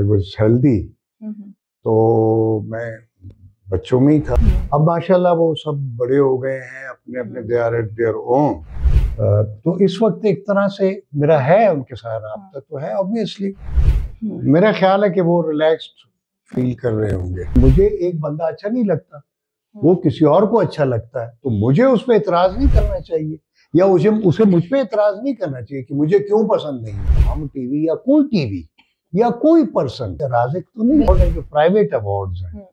I was healthy, तो मैं बच्चों में ही था। अब माशाल्लाह वो सब बड़े हो गए हैं, अपने अपने they are at their own. तो इस वक्त एक तरह से मेरा है उनके साथ राब्ता तो है ऑब्वियसली। मेरा ख्याल है कि वो रिलैक्स्ड फील कर रहे होंगे। मुझे एक बंदा अच्छा नहीं लगता, वो किसी और को अच्छा लगता है, तो मुझे उस पर इतराज नहीं करना चाहिए, या उसे मुझ पर इतराज नहीं करना चाहिए कि मुझे क्यों पसंद नहीं है। हम टीवी या कोई टीवी या कोई पर्सन राजिक तो नहीं, जो प्राइवेट अवार्ड्स हैं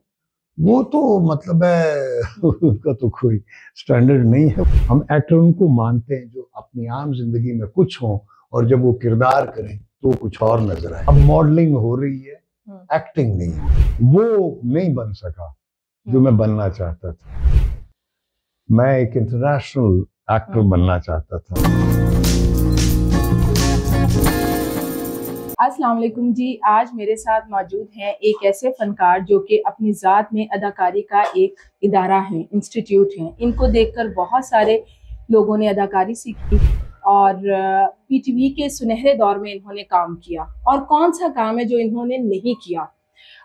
वो तो मतलब है उनका तो कोई स्टैंडर्ड नहीं है। हम एक्टर उनको मानते हैं जो अपनी आम जिंदगी में कुछ हो और जब वो किरदार करें तो कुछ और नजर आए। अब मॉडलिंग हो रही है, एक्टिंग नहीं हो, वो नहीं बन सका जो मैं बनना चाहता था। मैं एक इंटरनेशनल एक्टर बनना चाहता था। अस्सलाम वालेकुम जी। आज मेरे साथ मौजूद हैं एक ऐसे फनकार जो कि अपनी ज़ात में अदाकारी का एक इदारा है, इंस्टीट्यूट है। इनको देखकर बहुत सारे लोगों ने अदाकारी सीखी और पीटीवी के सुनहरे दौर में इन्होंने काम किया। और कौन सा काम है जो इन्होंने नहीं किया।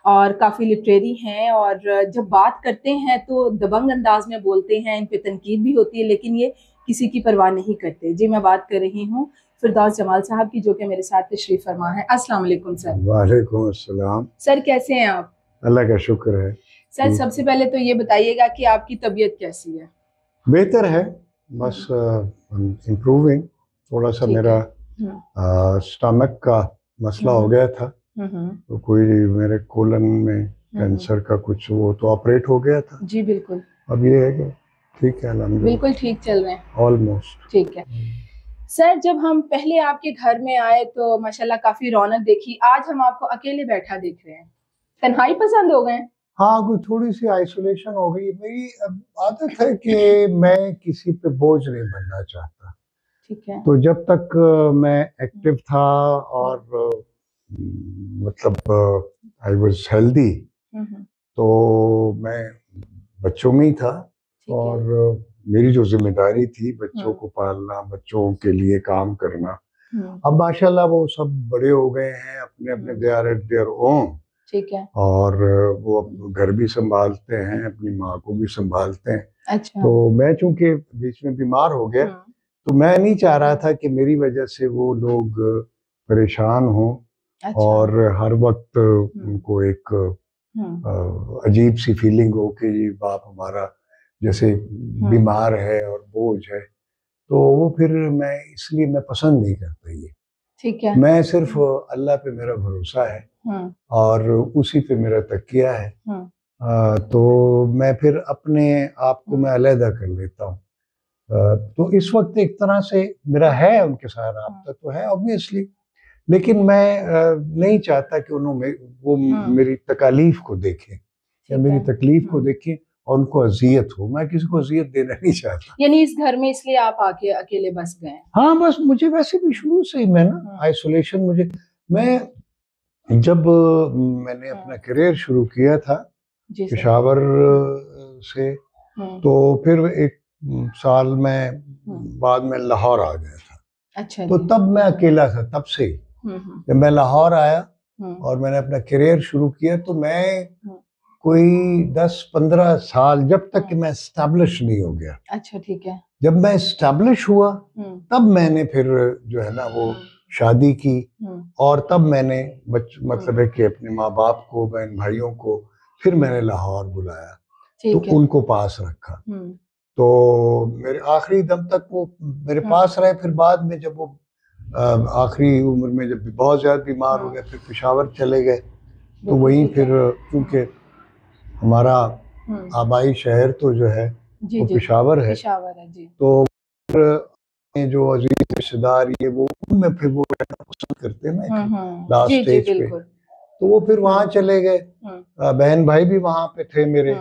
और काफ़ी लिटरेरी हैं और जब बात करते हैं तो दबंग अंदाज में बोलते हैं, इन पे तनकीद भी होती है, लेकिन ये किसी की परवाह नहीं करते। जी, मैं बात कर रही हूँ फिरदौस जमाल साहब की, जो कि मेरे साथ तशरीफ फरमा है। अस्सलाम वालेकुम सर। वालेकुम अस्सलाम। सर कैसे हैं आप? अल्लाह का शुक्र है। सर सबसे पहले तो ये बताइएगा कि आपकी तबीयत कैसी है? बेहतर है, बस इम्प्रूविंग। थोड़ा सा मेरा स्टमक का मसला हो गया था, तो कोई मेरे कोलन में कैंसर का कुछ वो तो ऑपरेट हो गया था। जी बिल्कुल। अब ये है कि ठीक है, अल्हम्दुलिल्लाह बिल्कुल ठीक चल रहे हैं, ऑलमोस्ट ठीक है। सर जब हम पहले आपके घर में आए तो माशाल्लाह काफी रौनक देखी, आज हम आपको अकेले बैठा देख रहे हैं। तन्हाई पसंद हो गए? हाँ, कोई थोड़ी सी आइसोलेशन हो गई। मेरी आदत है कि मैं किसी पे बोझ नहीं बनना चाहता। ठीक है। तो जब तक मैं एक्टिव था और मतलब आई वाज हेल्दी, तो मैं बच्चों में ही था और मेरी जो जिम्मेदारी थी बच्चों को पालना, बच्चों के लिए काम करना। अब माशाल्लाह वो सब बड़े हो गए हैं, अपने अपने they are at their own. ठीक है। और वो घर भी संभालते हैं, अपनी माँ को भी संभालते हैं। अच्छा। तो मैं चूंकि बीच में बीमार हो गया, तो मैं नहीं चाह रहा था कि मेरी वजह से वो लोग परेशान हों। अच्छा। और हर वक्त उनको एक अजीब सी फीलिंग हो कि ये बाप हमारा जैसे बीमार है और बोझ है, तो वो फिर मैं इसलिए मैं पसंद नहीं करता ये। ठीक है। मैं सिर्फ अल्लाह पे मेरा भरोसा है और उसी पे मेरा तकिया है। तो मैं फिर अपने आप को मैं अलहदा कर लेता हूँ। तो इस वक्त एक तरह से मेरा है उनके साथ राब्ता तो है ऑब्वियसली, लेकिन मैं नहीं चाहता कि उन्होंने वो मेरी तकालीफ को देखें या मेरी तकलीफ को देखें और उनको अजियत हो। मैं किसी को अजियत देना नहीं चाहता। यानी इस घर में इसलिए आप आके अकेले बस गए? हाँ, बस मुझे वैसे भी शुरू से ही मैं ना आइसोलेशन मैं जब मैंने अपना करियर शुरू किया था पेशावर से, तो फिर एक साल में बाद में लाहौर आ गया था। अच्छा। तो तब मैं अकेला था, तब से जब मैं लाहौर आया और मैंने अपना करियर शुरू किया, तो मैं कोई 10-15 साल जब तक कि मैं एस्टैब्लिश नहीं हो गया। अच्छा, ठीक है। जब मैं एस्टैब्लिश हुआ तब मैंने फिर जो है ना वो शादी की, और तब मैंने मतलब है कि अपने माँ बाप को, बहन भाइयों को फिर मैंने लाहौर बुलाया, तो उनको पास रखा। तो मेरे आखिरी दम तक वो मेरे पास रहे। फिर बाद में जब वो आखिरी उम्र में जब बहुत ज्यादा बीमार हो गए, फिर पेशावर चले गए। तो वहीं फिर क्योंकि हमारा आबाई शहर तो जो है वो पेशावर है, तो जो अजीज रिश्तेदार ये वो उनमें फिर वो रहना पसंद करते हैं लास्ट स्टेज पे, तो वो फिर वहाँ चले गए। बहन भाई भी वहाँ पे थे मेरे,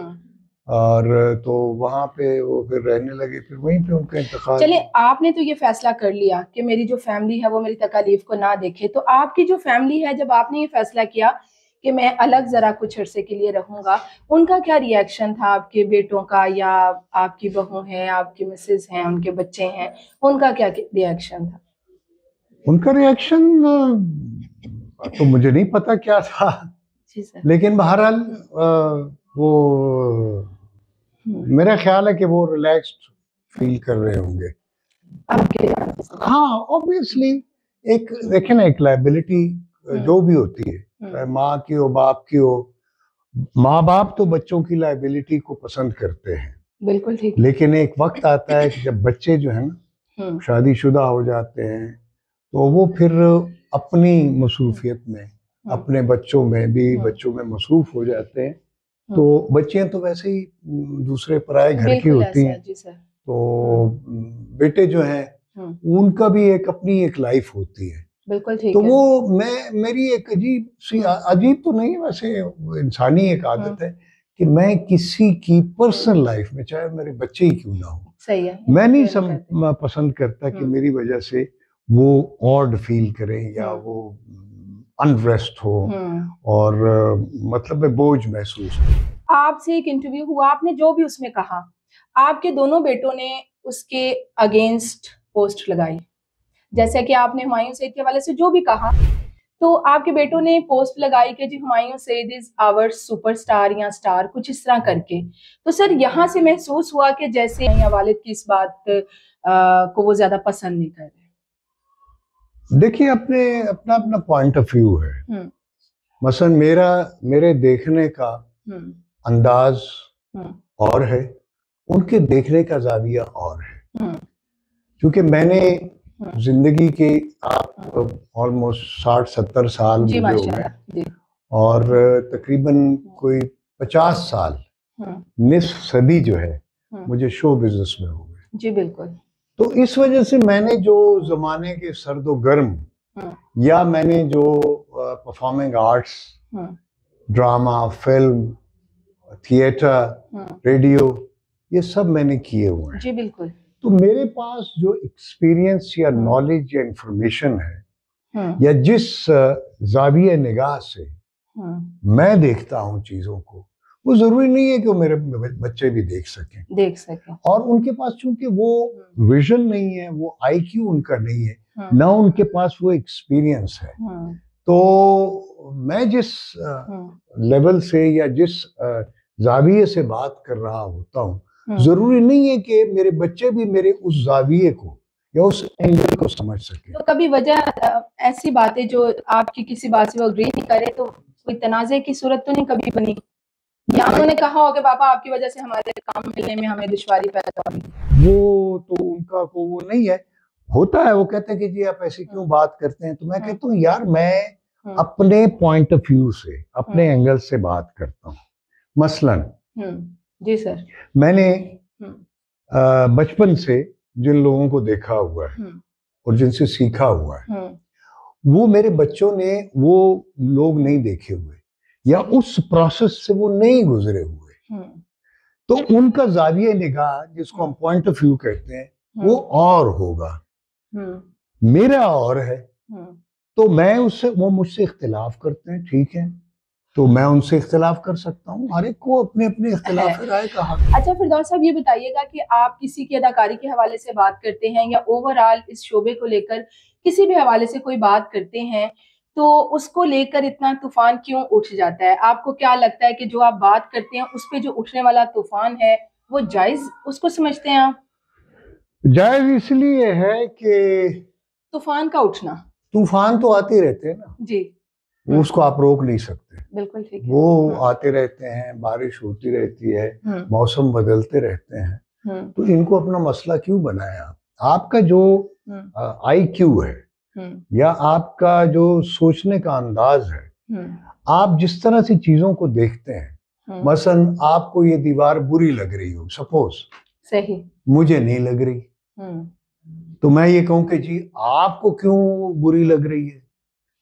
और तो वहाँ पे वो फिर रहने लगे, फिर वहीं पे उनका इंतकाल। चले, आपने तो ये फैसला कर लिया कि मेरी जो फैमिली है वो मेरी तकालीफ को ना देखे, तो आपकी जो फैमिली है, जब आपने ये फैसला किया कि मैं अलग जरा कुछ अरसे के लिए रहूंगा, उनका क्या रिएक्शन था? आपके बेटों का, या आपकी बहू है, आपकी मिसेज हैं, उनके बच्चे हैं, उनका क्या रिएक्शन था? उनका रिएक्शन तो मुझे नहीं पता क्या था, जी सर। लेकिन बहरहाल वो मेरा ख्याल है कि वो रिलैक्स्ड फील कर रहे होंगे। आपके हाँ, ऑब्वियसली एक देखें ना, एक लायबिलिटी जो भी होती है, चाहे माँ की हो बाप की हो, माँ बाप तो बच्चों की लायबिलिटी को पसंद करते हैं, बिल्कुल ठीक। लेकिन एक वक्त आता है कि जब बच्चे जो है ना शादीशुदा हो जाते हैं, तो वो फिर अपनी मसरूफियत में, अपने बच्चों में भी बच्चों में मसरूफ हो जाते हैं। तो बच्चियां तो वैसे ही दूसरे पराए घर की होती हैं, जी सर। तो बेटे जो हैं उनका भी एक अपनी एक लाइफ होती है। बिल्कुल ठीक तो है। वो मेरी एक अजीब सी, अजीब तो नहीं, वैसे इंसानी एक आदत है कि मैं किसी की पर्सनल लाइफ में, चाहे मेरे बच्चे ही क्यों ना हो, सही है, मैं नहीं पसंद करता कि मेरी वजह से वो ऑड फील करें या वो अनरेस्ट हो और मतलब में बोझ महसूस हो। आपसे एक इंटरव्यू हुआ, आपने जो भी उसमें कहा, आपके दोनों बेटों ने उसके अगेंस्ट पोस्ट लगाई। जैसे कि आपने हुमायूं सईद के हवाले से जो भी कहा, तो आपके बेटों ने पोस्ट लगाई कि जी Humayun Saeed is our superstar या स्टार, कुछ इस तरह करके। तो सर यहाँ से महसूस हुआ कि जैसे या वालिद की इस बात को वो ज्यादा पसंद नहीं कर रहे। देखिए, अपना अपना पॉइंट ऑफ व्यू है। मसलन मेरे देखने का अंदाज और है, उनके देखने का जाविया और है। क्योंकि मैंने जिंदगी के ऑलमोस्ट 60-70 साल मुझे हो गए और तकरीबन कोई 50 साल, निस्फ सदी जो है मुझे शो बिजनेस में हो गए। जी बिल्कुल। तो इस वजह से मैंने जो जमाने के सर्दो गर्म या मैंने जो performing arts, drama, film, theatre, radio, ये सब मैंने किए हुए हैं। जी बिल्कुल। तो मेरे पास जो एक्सपीरियंस या नॉलेज या इंफॉर्मेशन है या जिस जाविये निगाह से मैं देखता हूँ चीजों को, वो जरूरी नहीं है कि वो मेरे बच्चे भी देख सकें। और उनके पास चूंकि वो विजन नहीं है, वो आईक्यू उनका नहीं है, ना उनके पास वो एक्सपीरियंस है। तो मैं जिस लेवल से या जिस जाविये से बात कर रहा होता हूँ, जरूरी नहीं है कि मेरे बच्चे भी मेरे उस जाविये को या उस एंगल को समझ सके। तो कभी वजह ऐसी बातें जो आपकी किसी बात से वो अग्री नहीं करे, तो कोई तनाज़े की सूरत तो नहीं कभी बनी, या उन्होंने कहा हो कि पापा आपकी वजह से हमारे काम मिलने में हमें दुश्वारी पैदा हो रही? वो तो उनका को वो नहीं है, होता है। वो कहते हैं कि जी आप ऐसे क्यों बात करते हैं, तो मैं कहता हूँ यार मैं अपने पॉइंट ऑफ व्यू से, अपने एंगल से बात करता हूँ। मसलन जी सर, मैंने बचपन से जिन लोगों को देखा हुआ है और जिनसे सीखा हुआ है, वो मेरे बच्चों ने वो लोग नहीं देखे हुए या उस प्रोसेस से वो नहीं गुजरे हुए। तो उनका जाविया निगाह, जिसको हम पॉइंट ऑफ व्यू कहते हैं, वो और होगा, मेरा और है। तो मैं उससे, वो मुझसे इख्तिलाफ करते हैं, ठीक है, तो मैं उनसे इख्तिलाफ कर सकता हूँ। हर एक को अपने अपने इख्तिलाफ राय का हक। अच्छा फिरदौस साहब, ये बताइएगा कि आप किसी की अदाकारी के हवाले से बात करते हैं या ओवरऑल इस शोबे को लेकर किसी भी हवाले से कोई बात करते हैं, तो उसको लेकर इतना तूफान क्यों उठ जाता है? आपको क्या लगता है कि जो आप बात करते हैं उस पे जो उठने वाला तूफान है वो जायज उसको समझते हैं आप? जायज इसलिए है कि तूफान का उठना, तूफान तो आते रहते हैं ना जी, उसको आप रोक नहीं सकते। बिल्कुल ठीक है। वो आते रहते हैं, बारिश होती रहती है, मौसम बदलते रहते हैं। तो इनको अपना मसला क्यों बनाया? आपका जो IQ है या आपका जो सोचने का अंदाज है, आप जिस तरह से चीजों को देखते हैं, मसलन आपको ये दीवार बुरी लग रही हो, सपोज, सही, मुझे नहीं लग रही, तो मैं ये कहूं कि जी आपको क्यों बुरी लग रही है?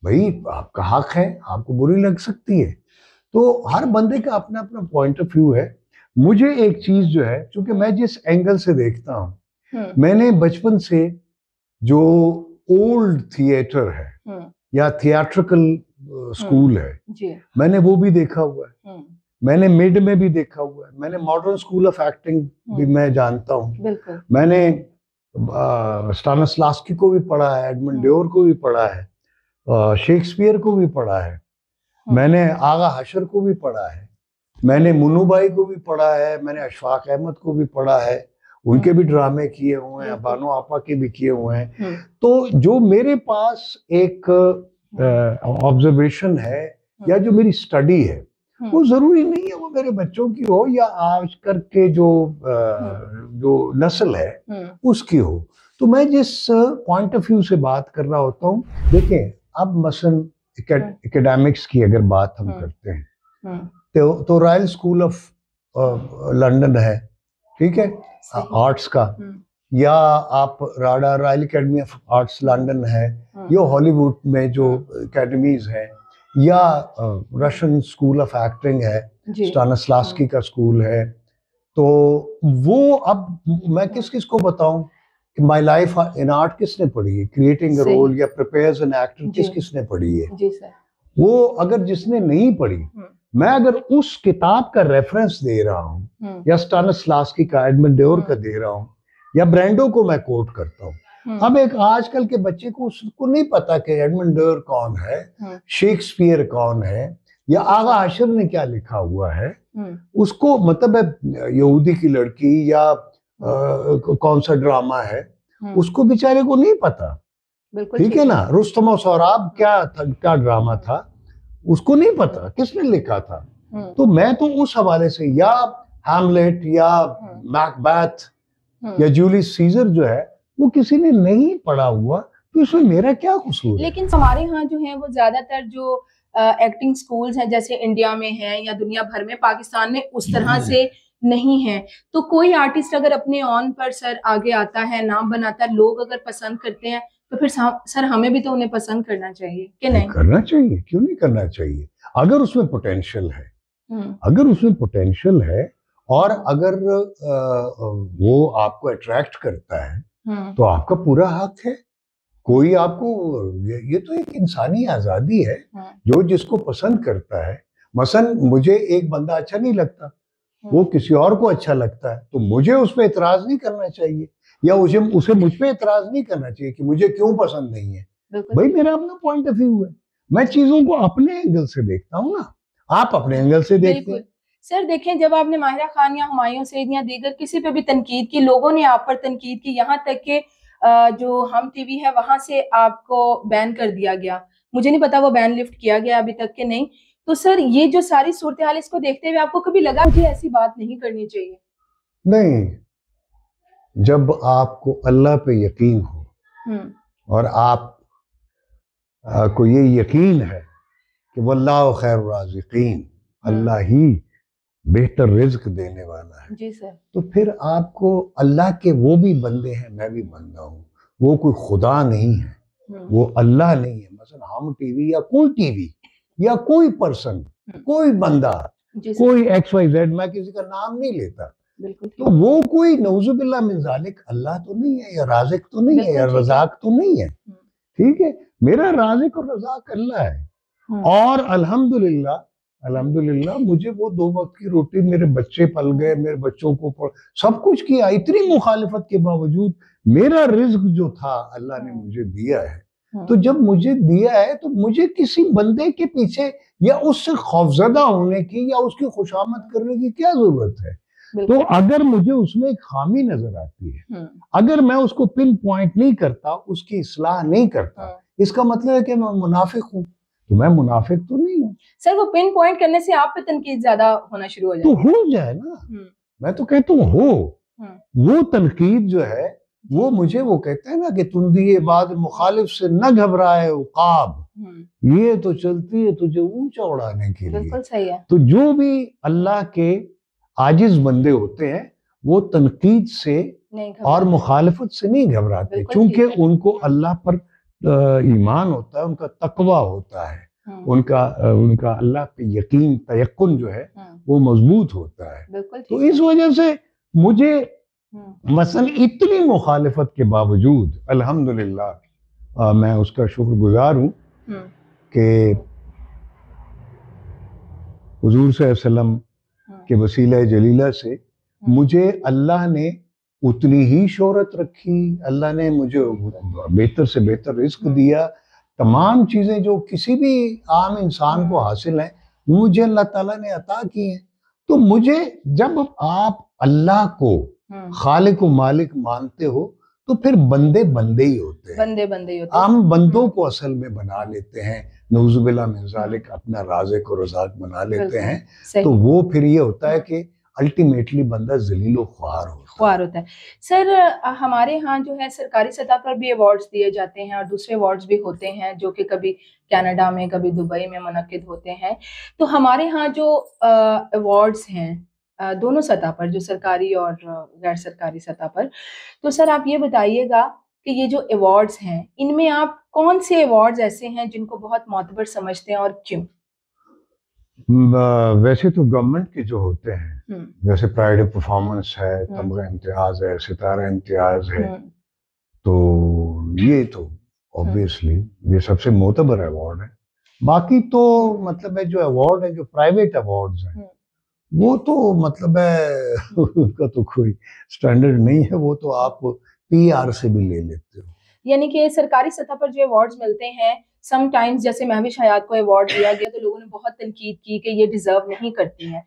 भाई आपका हक है, आपको बुरी लग सकती है। तो हर बंदे का अपना अपना पॉइंट ऑफ व्यू है। मुझे एक चीज जो है, क्योंकि मैं जिस एंगल से देखता हूँ, मैंने बचपन से जो ओल्ड थिएटर है या थिएट्रिकल स्कूल है, मैंने वो भी देखा हुआ है, मैंने मिड में भी देखा हुआ है, मैंने मॉडर्न स्कूल ऑफ एक्टिंग भी मैं जानता हूँ, मैंने स्टानिस्लावस्की को भी पढ़ा है, एडमंड ड्योर को भी पढ़ा है। शेक्सपियर को भी पढ़ा है, मैंने आगा हशर को भी पढ़ा है, मैंने मुन्नू भाई को भी पढ़ा है, मैंने अशफाक अहमद को भी पढ़ा है, उनके भी ड्रामे किए हुए हैं, बानो आपा के भी किए हुए हैं। तो जो मेरे पास एक ऑब्जर्वेशन है या जो मेरी स्टडी है, वो जरूरी नहीं है वो मेरे बच्चों की हो या आज कर के जो नस्ल है उसकी हो। तो मैं जिस पॉइंट ऑफ व्यू से बात कर रहा होता हूँ, देखें अब मसलन एकेडमिक्स की अगर बात हम करते हैं तो रॉयल स्कूल ऑफ लंदन है, ठीक है, आर्ट्स का, या आप RADA Royal Academy of Arts London है, या हॉलीवुड में जो एकेडमीज हैं, या रशियन स्कूल ऑफ एक्टिंग है, स्टानिस्लावस्की का स्कूल है। तो वो अब मैं किस किस को बताऊं कि माय लाइफ इन आर्ट किसने पढ़ी है, क्रिएटिंग अ रोल या प्रिपेयर्स एन एक्टर किस किसने पढ़ी है। जी सर। वो अगर जिसने नहीं पढ़ी, मैं अगर उस किताब का रेफरेंस दे रहा हूँ या स्टानिस्लावस्की का, एडमंड डेवर का दे रहा हूँ, या ब्रांडो को मैं कोट करता हूँ। अब एक आजकल के बच्चे को उसको नहीं पता कि एडमंड डेवर कौन है, शेक्सपियर कौन है, या आगा हशर ने क्या लिखा हुआ है, उसको मतलब यहूदी की लड़की या कौन सा ड्रामा है, उसको बेचारे को नहीं पता, ठीक है ना। रुस्तम और सौराब क्या ड्रामा था, उसको नहीं पता किसने लिखा था। तो मैं तो उस हवाले से, या हैमलेट या मैकबेथ या जूलियस सीजर जो है, वो किसी ने नहीं पढ़ा हुआ, तो इसमें मेरा क्या कसूर है। लेकिन हमारे यहाँ जो है वो ज्यादातर जो एक्टिंग स्कूल्स हैं, जैसे इंडिया में हैं या दुनिया भर में, पाकिस्तान में उस तरह से नहीं है। तो कोई आर्टिस्ट अगर अपने ऑन पर सर आगे आता है, नाम बनाता है, लोग अगर पसंद करते हैं, तो फिर सर हमें भी तो उन्हें पसंद करना चाहिए कि नहीं? करना चाहिए, क्यों नहीं करना चाहिए, अगर उसमें पोटेंशियल है। अगर उसमें पोटेंशियल है और अगर वो आपको अट्रैक्ट करता है, तो आपका पूरा हक है। कोई आपको, ये तो एक इंसानी आजादी है, जो जिसको पसंद करता है। मसलन मुझे एक बंदा अच्छा नहीं लगता, वो किसी और को अच्छा लगता है, तो मुझे उस पर एतराज नहीं करना चाहिए, या उसे मुझ पे एतराज नहीं करना चाहिए कि मुझे क्यों पसंद नहीं है। भाई मेरा अपना पॉइंट ऑफ व्यू है, मैं चीजों को अपने एंगल से देखता हूँ ना, आप अपने एंगल से देखते हैं। सर देखें, जब आपने माहिरा खान या हुमायूं सईद या दीगर किसी पे भी तनकीद की, लोगों ने आप पर तनकीद की, यहाँ तक के जो हम टीवी है वहां से आपको बैन कर दिया गया। मुझे नहीं पता वो बैन लिफ्ट किया गया अभी तक के नहीं। तो सर ये जो सारी सूरत हाल, इसको देखते हुए आपको कभी लगा मुझे ऐसी बात नहीं करनी चाहिए? नहीं, जब आपको अल्लाह पे यकीन हो और आप को ये यकीन है कि वल्लाहु खैरुर राज़िकीन, अल्लाह ही बेहतर रिज्क देने वाला है, जी सर, तो फिर आपको अल्लाह के वो भी बंदे हैं, मैं भी बंदा हूँ, वो कोई खुदा नहीं है, वो अल्लाह नहीं है। मसलन हम टीवी या कोई टीवी या कोई पर्सन, कोई बंदा, कोई XYZ, मैं किसी का नाम नहीं लेता, तो वो कोई नौजुबिल्लाह मिन ज़ालिक अल्लाह तो नहीं है, या राज़िक तो नहीं है, या रज़ाक तो नहीं है, ठीक है। मेरा राज़िक और रज़ाक अल्लाह है, और अल्हम्दुलिल्लाह मुझे वो 2 वक्त की रोटी, मेरे बच्चे पल गए, मेरे बच्चों को सब कुछ किया, इतनी मुखालिफत के बावजूद मेरा रिज्क जो था अल्लाह ने मुझे दिया है। तो जब मुझे दिया है, तो मुझे किसी बंदे के पीछे या उससे खौफजदा होने की या उसकी खुशामद करने की क्या जरूरत है। तो अगर मुझे उसमें एक खामी नजर आती है, अगर मैं उसको पिन पॉइंट नहीं करता, उसकी इस्लाह नहीं करता, इसका मतलब है कि मैं मुनाफिक हूँ। तो मैं मुनाफिक तो नहीं हूँ। सर वो पिन पॉइंट करने से आप पे तनकीद ज्यादा होना शुरू हो जाए, तो हो जाए ना, मैं तो कहता हूँ वो तनकीद जो है, वो मुझे वो कहते हैं ना कि तुंदी बाद मुखालिफ से न घबराए उकाब, ये तो चलती है तुझे ऊंचा उड़ाने के लिए। बिल्कुल सही है। तो जो भी अल्लाह के आजिज बंदे होते हैं, वो तनकीद से और मुखालिफत से नहीं घबराते, क्योंकि उनको अल्लाह पर ईमान होता है, उनका तकवा होता है, उनका अल्लाह पे यकीन, तयक्कुन जो है वो मजबूत होता है। तो इस वजह से मुझे मसलन इतनी मुखालिफत के बावजूद अल्हम्दुलिल्लाह मैं उसका शुक्रगुजार हूँ कि हुजूर सल्लल्लाहु अलैहि वसल्लम के वसीला जलीला से मुझे अल्लाह ने उतनी ही शोहरत रखी, अल्लाह ने मुझे बेहतर से बेहतर रिज़्क दिया, तमाम चीजें जो किसी भी आम इंसान को हासिल हैं वो मुझे अल्लाह ताला ने अता की हैं। तो मुझे जब आप अल्लाह को खालिक व मालिक मानते हो तो फिर बंदे बंदे ही होते हैं, बंदे बंदे ही होते हैं। हम बंदों को असल में बना लेते हैं, नऊजुबिल्लाह मिन ज़ालिक, अपना राज़िक और रज़ाक बना लेते हैं। तो वो फिर ये होता है कि अल्टीमेटली बंदा ज़लील व ख्वार होता है। सर हमारे यहाँ जो है सरकारी सतह पर भी अवार्ड्स दिए जाते हैं और दूसरे अवार्ड्स भी होते हैं जो कि कभी कनाडा में कभी दुबई में मुनक्किद होते हैं। तो हमारे यहाँ जो अवार्ड्स हैं दोनों सतह पर, जो सरकारी और गैर सरकारी सतह पर, तो सर आप ये बताइएगा कि ये जो अवार्ड्स हैं इनमें आप कौन से अवार्ड्स ऐसे हैं जिनको बहुत मोतबर समझते हैं और क्यों? वैसे तो गवर्नमेंट के जो होते हैं जैसे प्राइड ऑफ परफॉर्मेंस है, तमगा इम्तियाज है, सितारा इम्तियाज है, तो ये तो ऑब्वियसली ये सबसे मोतबर अवार्ड है। बाकी तो मतलब है जो अवार्ड है, जो प्राइवेट अवार्ड्स हैं वो तो मतलब है उनका तो कोई स्टैंडर्ड नहीं है, वो तो आप पीआर से भी ले लेते हो। यानी कि सरकारी सतह पर जो अवार्ड्स मिलते हैं समटाइम्स, जैसे महविश हयात को अवार्ड दिया गया तो लोगों ने बहुत तनकीद की कि ये डिजर्व नहीं करती हैं।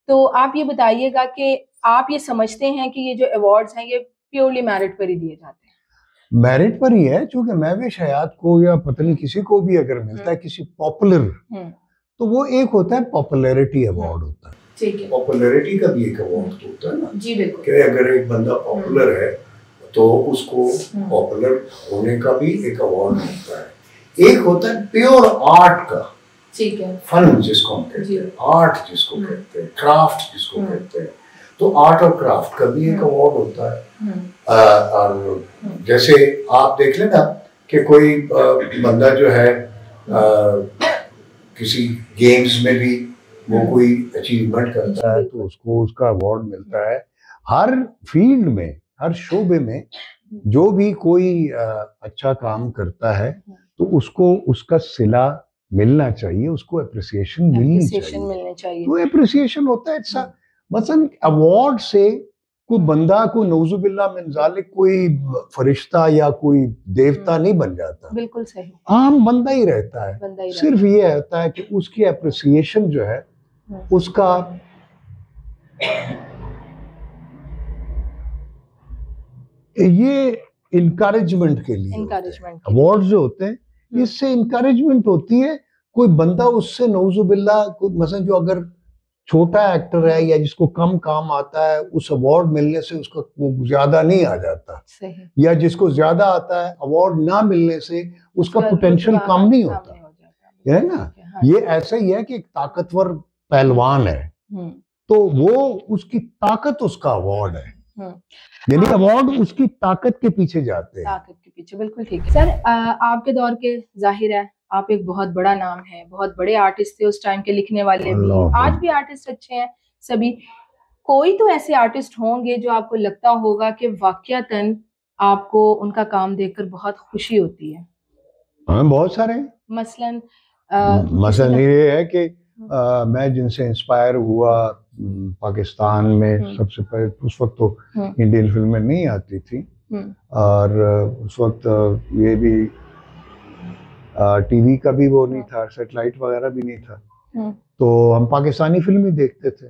तो आप ये बताइएगा कि आप ये समझते हैं कि ये जो अवार्ड्स हैं ये प्योरली मेरिट पर ही दिए जाते हैं? मेरिट पर ही है, क्योंकि महविश हयात को या पता नहीं किसी को भी अगर मिलता है किसी पॉपुलर, तो वो एक होता है पॉपुलैरिटी अवार्ड होता है। ठीक है, पॉपुलैरिटी का भी एक अवार्ड होता है ना जी बिल्कुल, कि अगर एक बंदा पॉपुलर है तो उसको पॉपुलर होने का भी एक अवार्ड होता है। एक होता है प्योर आर्ट का, ठीक है, फन जिसको हम कहते हैं, आर्ट जिसको कहते हैं, क्राफ्ट जिसको कहते हैं, तो आर्ट और क्राफ्ट का भी एक अवार्ड होता है। और जैसे आप देख लेना कि कोई बंदा जो है किसी गेम्स में भी वो कोई अचीवमेंट करता है तो उसको उसका अवार्ड मिलता है। हर फील्ड में, हर शोबे में जो भी कोई अच्छा काम करता है तो उसको उसका सिला मिलना चाहिए, उसको अप्रिसिएशन मिलनी चाहिए। तो अप्रिसिएशन होता है अच्छा। मसलन अवार्ड से कोई बंदा को नऊजुबिल्लाह मिन ज़ालिक कोई फरिश्ता या कोई देवता नहीं बन जाता, बिल्कुल सही, आम बंदा ही रहता है। सिर्फ ये होता है कि उसकी अप्रिसिएशन जो है उसका ये इनकरेजमेंट के लिए अवार्ड जो होते हैं, इससे इनकरेजमेंट होती है। कोई बंदा उससे नऊजुबिल्लाह मसलन जो अगर छोटा एक्टर है या जिसको कम काम आता है, उस अवार्ड मिलने से उसका वो ज्यादा नहीं आ जाता, या जिसको ज्यादा आता है अवार्ड ना मिलने से उसका पोटेंशियल कम नहीं होता, है ना। ये ऐसा ही है कि एक ताकतवर पहलवान है तो वो उसकी ताकत उसका अवार्ड है, यानी अवार्ड उसकी ताकत के पीछे जाते हैं, ताकत के पीछे। बिल्कुल ठीक है सर। आपके दौर के जाहिर है आप एक बहुत बड़ा नाम है, बहुत बड़े आर्टिस्ट थे उस टाइम के, लिखने वाले भी, आज भी आर्टिस्ट अच्छे हैं सभी। कोई तो ऐसे आर्टिस्ट होंगे जो आपको लगता होगा कि वाकयातन आपको उनका काम देखकर बहुत खुशी होती है? हाँ, बहुत सारे। मसलन ये है कि मैं जिनसे इंस्पायर हुआ पाकिस्तान में, सबसे पहले उस वक्त तो इंडियन फिल्में नहीं आती थी और उस वक्त ये भी टीवी का भी वो नहीं था, सेटेलाइट वगैरह भी नहीं था, तो हम पाकिस्तानी फिल्म ही देखते थे।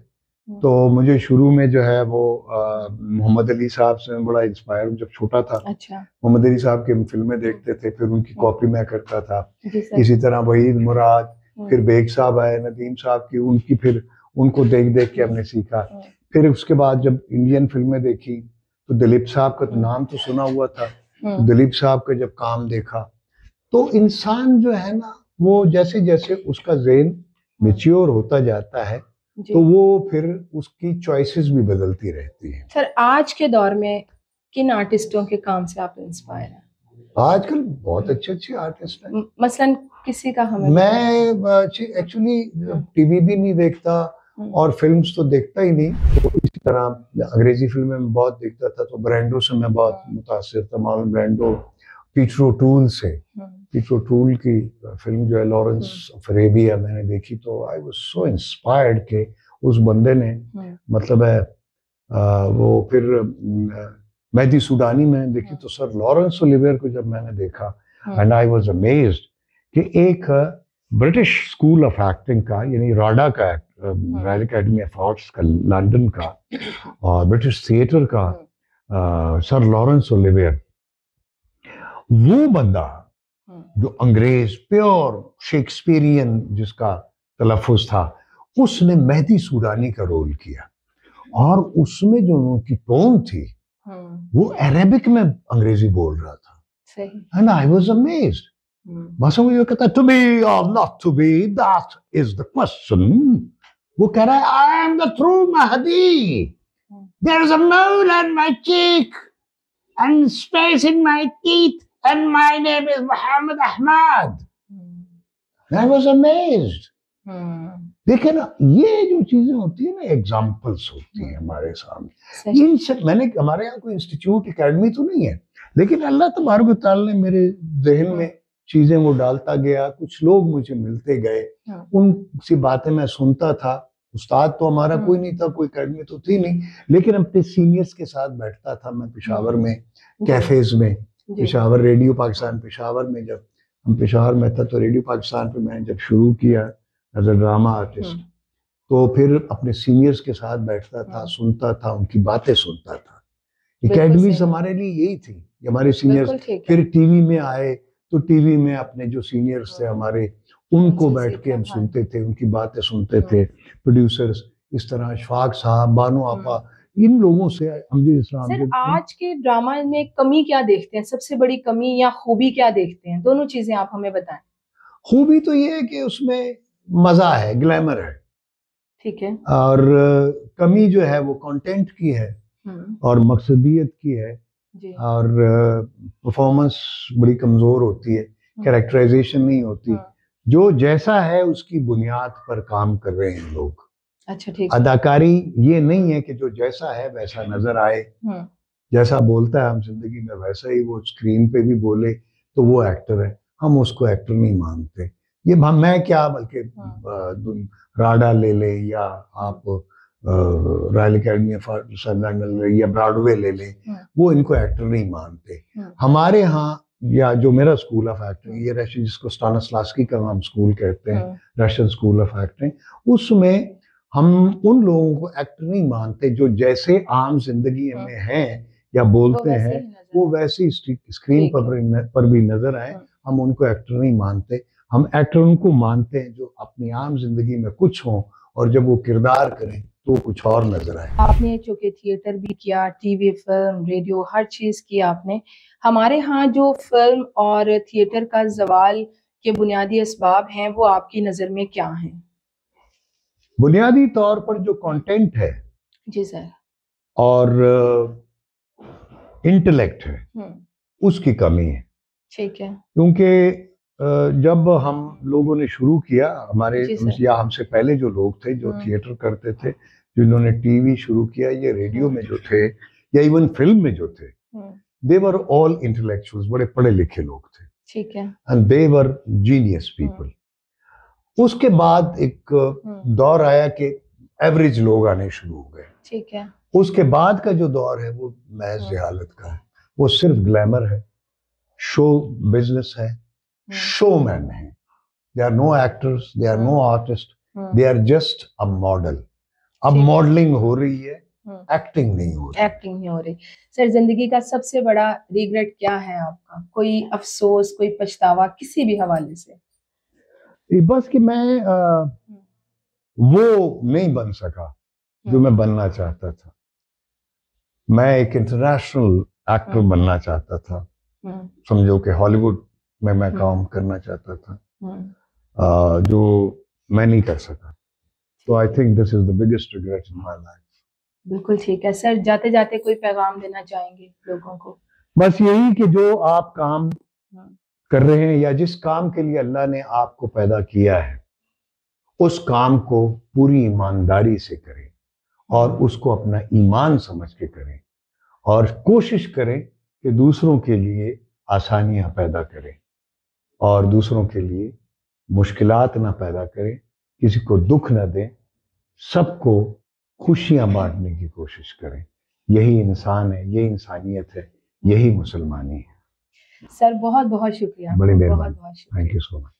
तो मुझे शुरू में जो है वो मोहम्मद अली साहब से बड़ा इंस्पायर, जब छोटा था मोहम्मद अली साहब की फिल्में देखते थे, फिर उनकी कॉपी मैं करता था। इसी तरह वहीद मुराद, फिर बेग साहब आए, नदीम साहब की, उनकी फिर उनको देख देख के हमने सीखा। फिर उसके बाद जब इंडियन फिल्में देखी तो दिलीप साहब का तो नाम तो सुना हुआ था, तो दिलीप साहब का जब काम देखा तो इंसान जो है ना वो जैसे जैसे उसका ज़हन मैच्योर होता जाता है तो वो फिर उसकी चॉइसेस भी बदलती रहती हैं। सर आज के दौर में किन आर्टिस्टों के काम से आप इंस्पायर हैं? आजकल बहुत अच्छे अच्छे आर्टिस्ट हैं। मसलन किसी का हमें? मैं एक्चुअली टीवी भी नहीं देखता और फिल्म्स तो देखता ही नहीं, तो इसी तरह अंग्रेजी फिल्में में बहुत देखता था, तो ब्रांडो से मैं बहुत मुतासिर था। मार्लन ब्रांडो, पीटर ओटूल से, पीटर ओटूल की फिल्म जो है लॉरेंस ऑफ अरेबिया मैंने देखी तो आई वाज सो इंस्पायर्ड के उस बंदे ने मतलब है वो फिर मेहदी सुडानी मैंने देखी तो सर लॉरेंस ओलिवियर को जब मैंने देखा एंड आई वाज अमेज्ड कि एक ब्रिटिश स्कूल ऑफ एक्टिंग का, यानी राडा का, रॉयल एकेडमी ऑफ आर्ट्स का, लंदन का, और ब्रिटिश थिएटर का सर लॉरेंस ओलिवियर, वो बंदा जो अंग्रेज प्योर शेक्सपियरियन जिसका तलफ़ुज़ था, उसने मेहदी सूडानी का रोल किया, और उसमें जो उनकी टोन थी वो अरेबिक में अंग्रेजी बोल रहा था। सही। And I was amazed. बस वो ये कहता, टू बी और not to be, that is the question. वो कह रहा है, I am the true Mahdi, there is a mole on my cheek and space in my teeth and my name is Mohammad Ahmad. I was amazed. देखिए ना, ये जो चीजें होती है ना, एग्जाम्पल्स होती हैं हमारे सामने। इनसे मैंने, हमारे यहाँ कोई इंस्टीट्यूट एकेडमी तो नहीं है, लेकिन अल्लाह तबारक व तआला ने मेरे जहन में चीजें वो डालता गया, कुछ लोग मुझे मिलते गए, उनसी बातें मैं सुनता था। उस्ताद तो हमारा कोई नहीं था, कोई एकेडमी तो थी नहीं, लेकिन अपने सीनियर्स के साथ बैठता था मैं पेशावर में, कैफेज में, पेशावर रेडियो पाकिस्तान पेशावर में। जब हम पेशावर में था तो रेडियो पाकिस्तान पे मैंने जब शुरू किया एज अ ड्रामा आर्टिस्ट, तो फिर अपने सीनियर्स के साथ बैठता था, सुनता था, उनकी बातें सुनता था। एकेडमीज हमारे लिए यही थी, हमारे सीनियर्स। फिर टीवी में आए तो टीवी में अपने जो सीनियर्स थे हमारे, उनको बैठ के हम सुनते थे, उनकी बातें सुनते थे। प्रोड्यूसर्स इस तरह अशफाक साहब, बानो आपा, इन लोगों से हम सर, आज के ड्रामा में कमी क्या देखते हैं, सबसे बड़ी कमी या खूबी क्या देखते हैं? दोनों चीजें आप हमें बताएं। खूबी तो ये है कि उसमें मजा है, ग्लैमर है, ठीक है, और कमी जो है वो कंटेंट की है और मकसदियत की है, और परफॉर्मेंस बड़ी कमजोर होती है, कैरेक्टराइजेशन नहीं होती। जो जैसा है उसकी बुनियाद पर काम कर रहे हैं लोग। अच्छा, ठीक। अदाकारी ये नहीं है कि जो जैसा है वैसा नजर आए, जैसा बोलता है हम जिंदगी में वैसा ही वो स्क्रीन पे भी बोले तो वो एक्टर है। हम उसको एक्टर नहीं मानते। ये मैं क्या, बल्कि राडा ले ले, या आप royal Academy of Arts London ले, या ब्रॉडवे ले ले, वो इनको एक्टर नहीं मानते। हमारे यहाँ, या जो मेरा स्कूल ऑफ एक्टिंग, ये रशियन, जिसको स्टानिस्लावस्की का हम स्कूल कहते हैं, रशियन स्कूल ऑफ एक्टिंग, उसमें हम उन लोगों को एक्टर नहीं मानते जो जैसे आम जिंदगी में हैं या बोलते हैं वो वैसे स्क्रीन पर भी नजर आए। हम उनको एक्टर नहीं मानते। हम एक्टर उनको मानते हैं जो अपनी आम जिंदगी में कुछ हो और जब वो किरदार करें तो कुछ और नजर आए। आपने चूंकि थिएटर भी किया, टीवी, फिल्म, रेडियो, हर चीज की आपने। हमारे यहाँ जो फिल्म और थिएटर का ज़वाल के बुनियादी असबाब हैं, वो आपकी नजर में क्या हैं? बुनियादी तौर पर जो कंटेंट है जी सर, और इंटेलेक्ट है, उसकी कमी है। ठीक है, क्योंकि जब हम लोगों ने शुरू किया, हमारे या हमसे पहले जो लोग थे जो थिएटर करते थे, जिन्होंने टीवी शुरू किया, ये रेडियो में जो थे, या इवन फिल्म में जो थे, दे वर ऑल इंटेलेक्चुअल्स, बड़े पढ़े लिखे लोग थे। ठीक है, and they were genius people. उसके बाद एक दौर आया कि एवरेज लोग आने शुरू हो गए। ठीक है, उसके बाद का जो दौर है वो महज जहालत का है, वो सिर्फ ग्लैमर है, शो बिजनेस है, शोमैन है। They are no actors, they are no artist, they are just a model. अब मॉडलिंग हो रही है, एक्टिंग नहीं हो रही। एक्टिंग नहीं हो रही। सर, जिंदगी का सबसे बड़ा रिग्रेट क्या है आपका? कोई अफसोस, कोई पछतावा, किसी भी हवाले से? बस कि मैं वो नहीं बन सका जो मैं बनना चाहता था। मैं एक इंटरनेशनल एक्टर बनना चाहता था। समझो कि हॉलीवुड में मैं काम करना चाहता था, जो मैं नहीं कर सका। तो I think this is the biggest regret in my life. बिल्कुल ठीक है सर। जाते जाते कोई पैगाम देना चाहेंगे लोगों को? बस यही कि जो आप काम कर रहे हैं या जिस काम के लिए अल्लाह ने आपको पैदा किया है, उस काम को पूरी ईमानदारी से करें और उसको अपना ईमान समझ के करें, और कोशिश करें कि दूसरों के लिए आसानियां पैदा करें और दूसरों के लिए मुश्किलात ना पैदा करें, किसी को दुख ना दें, सबको खुशियां बांटने की कोशिश करें। यही इंसान है, यही इंसानियत है, यही मुसलमानी है। सर, बहुत बहुत शुक्रिया। बड़ी मेहरबानी। Thank you so much.